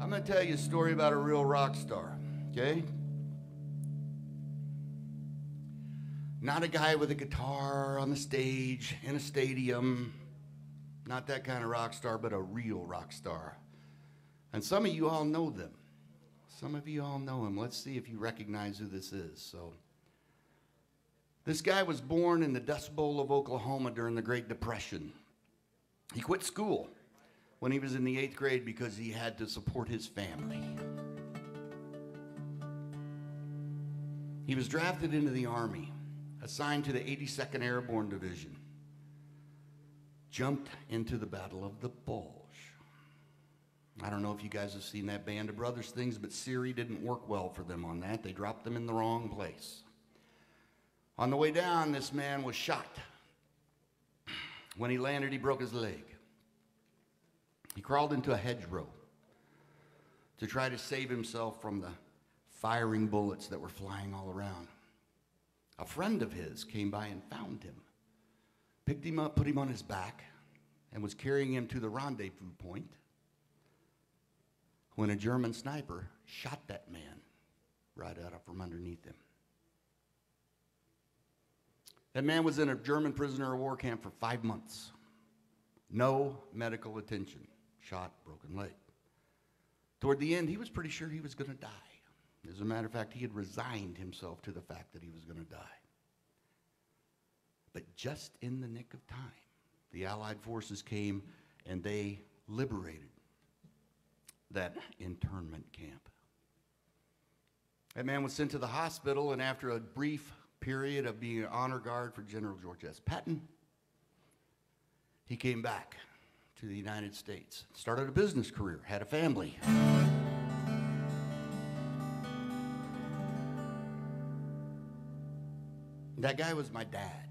I'm going to tell you a story about a real rock star, okay? Not a guy with a guitar on the stage in a stadium. Not that kind of rock star, but a real rock star. And some of you all know them. Some of you all know him. Let's see if you recognize who this is. So, this guy was born in the Dust Bowl of Oklahoma during the Great Depression. He quit school when he was in the 8th grade because he had to support his family. He was drafted into the Army, assigned to the 82nd Airborne Division, jumped into the Battle of the Bulge. I don't know if you guys have seen that Band of Brothers things, but Siri didn't work well for them on that. They dropped them in the wrong place. On the way down, this man was shot. When he landed, he broke his leg. He crawled into a hedgerow to try to save himself from the firing bullets that were flying all around. A friend of his came by and found him, picked him up, put him on his back, and was carrying him to the rendezvous point when a German sniper shot that man right out from underneath him. That man was in a German prisoner of war camp for 5 months. No medical attention. Shot, broken leg. Toward the end, he was pretty sure he was going to die. As a matter of fact, he had resigned himself to the fact that he was going to die. But just in the nick of time, the Allied forces came and they liberated that internment camp. That man was sent to the hospital, and after a brief period of being an honor guard for General George S. Patton, he came back to the United States, started a business career, had a family. That guy was my dad.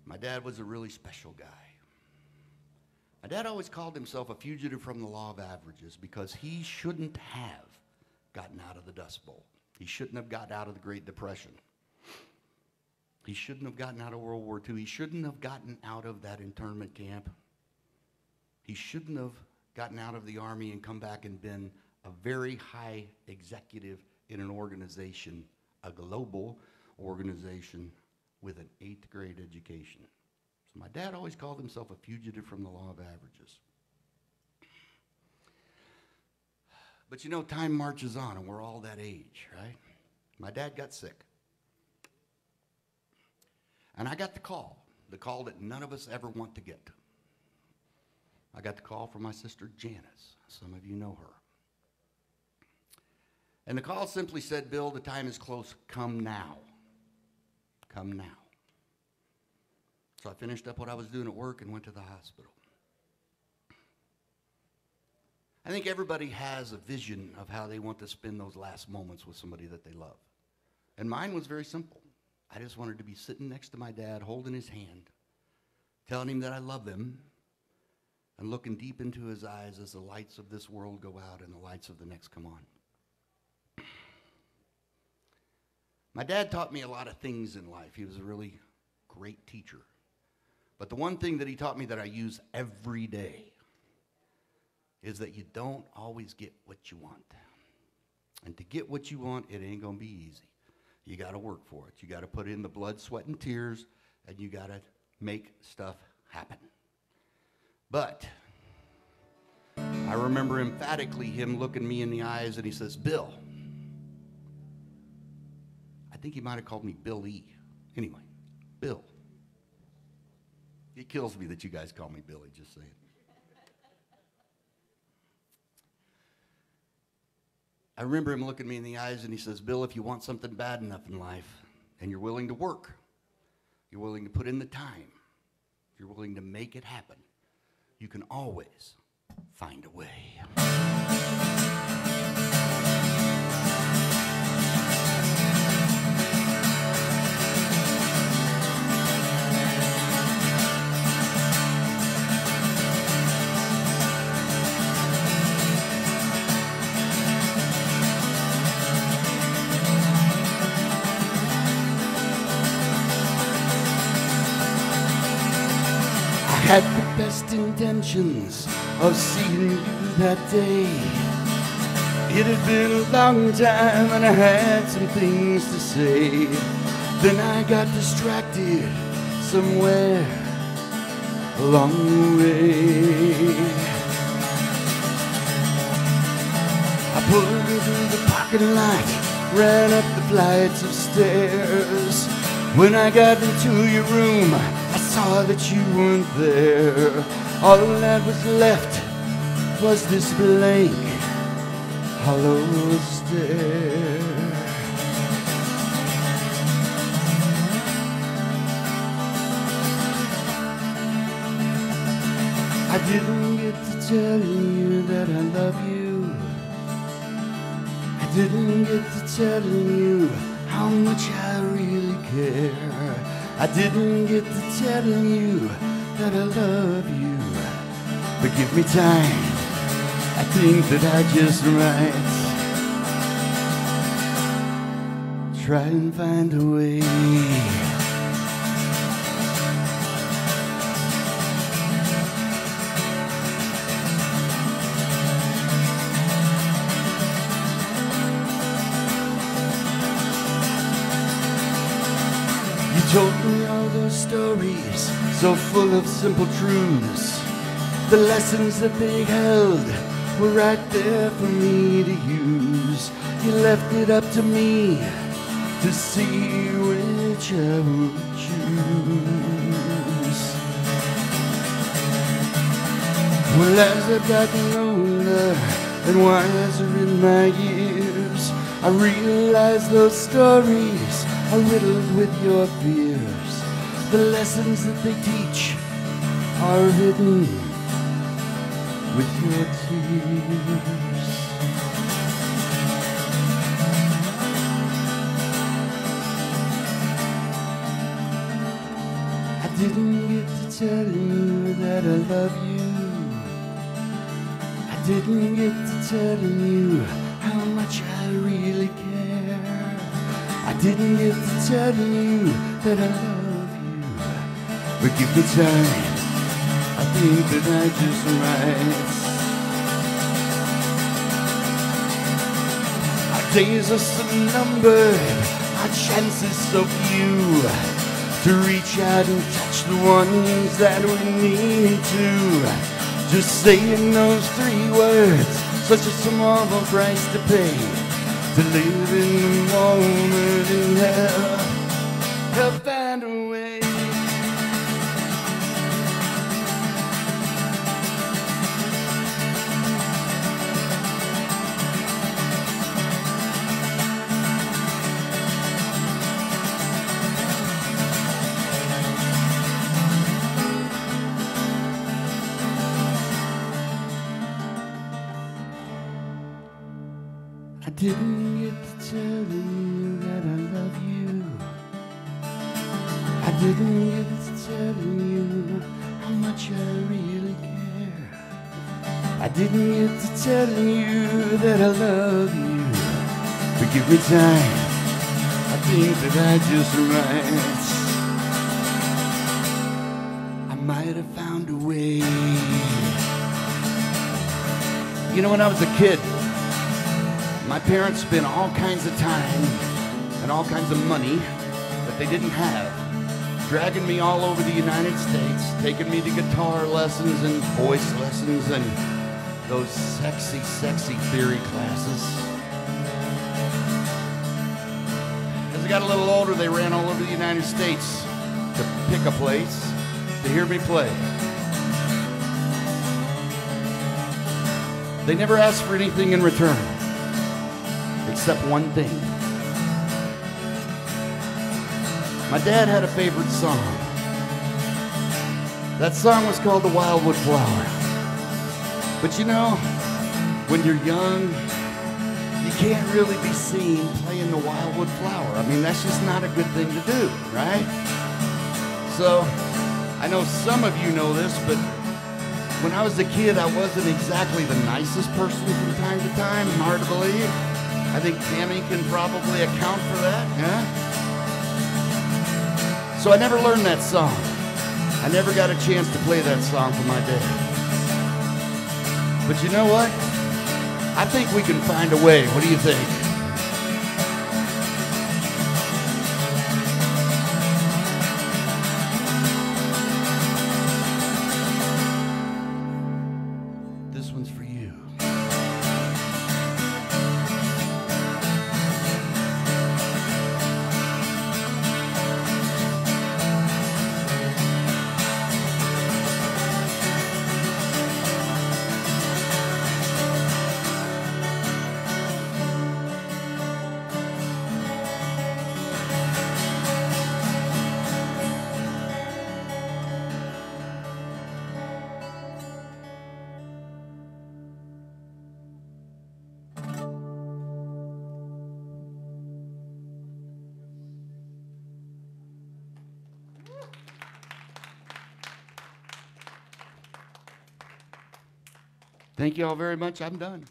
My dad was a really special guy. My dad always called himself a fugitive from the law of averages because he shouldn't have gotten out of the Dust Bowl. He shouldn't have gotten out of the Great Depression. He shouldn't have gotten out of World War II. He shouldn't have gotten out of that internment camp. He shouldn't have gotten out of the Army and come back and been a very high executive in an organization, a global organization with an 8th grade education. So my dad always called himself a fugitive from the law of averages. But you know, time marches on and we're all that age, right? My dad got sick. And I got the call that none of us ever want to get. I got the call from my sister Janice. Some of you know her. And the call simply said, Bill, the time is close. Come now. Come now. So I finished up what I was doing at work and went to the hospital. I think everybody has a vision of how they want to spend those last moments with somebody that they love. And mine was very simple. I just wanted to be sitting next to my dad, holding his hand, telling him that I love him, and looking deep into his eyes as the lights of this world go out and the lights of the next come on. My dad taught me a lot of things in life. He was a really great teacher. But the one thing that he taught me that I use every day is that you don't always get what you want. And to get what you want, it ain't going to be easy. You got to work for it. You got to put in the blood, sweat, and tears, and you got to make stuff happen. But I remember emphatically him looking me in the eyes, and he says, Bill. I think he might have called me Bill E. Anyway, Bill. It kills me that you guys call me Billy, just saying. I remember him looking me in the eyes and he says, Bill, if you want something bad enough in life and you're willing to work, you're willing to put in the time, if you're willing to make it happen, you can always find a way. Had the best intentions of seeing you that day. It had been a long time and I had some things to say. Then I got distracted somewhere along the way. I pulled through the parking lot, ran up the flights of stairs. When I got into your room, I saw that you weren't there. All that was left was this blank, hollow stare. I didn't get to tell you that I love you. I didn't get to tell you how much I really care. I didn't get to tell you that I love you. But give me time, I think that I just might try and find a way. You told me all those stories, so full of simple truths. The lessons that they held were right there for me to use. You left it up to me to see which I would choose. Well, as I've gotten older and wiser in my years, I realize those stories are riddled with your fears. The lessons that they teach are hidden with your tears. I didn't get to tell you that I love you. I didn't get to tell you how much I really care. I didn't get to tell you that I love you. But give me time, I think that I just might. Our days are so numbered, our chances so few to reach out and touch the ones that we need to. Just saying those 3 words, such a small price to pay to live in the moment and help find a way. I didn't get to tell you that I love you. I didn't get to tell you how much I really care. I didn't get to tell you that I love you. But give me time, I think that I just might. I might have found a way. You know, when I was a kid, my parents spent all kinds of time and all kinds of money that they didn't have, dragging me all over the United States, taking me to guitar lessons and voice lessons and those sexy, sexy theory classes. As I got a little older, they ran all over the United States to pick a place to hear me play. They never asked for anything in return, except one thing. My dad had a favorite song. That song was called The Wildwood Flower. But you know, when you're young, you can't really be seen playing the Wildwood Flower. I mean, that's just not a good thing to do, right? So, I know some of you know this, but when I was a kid, I wasn't exactly the nicest person from time to time. Hard to believe. I think Tammy can probably account for that, yeah? So I never learned that song. I never got a chance to play that song for my dad. But you know what? I think we can find a way. What do you think? This one's for you. Thank you all very much. I'm done.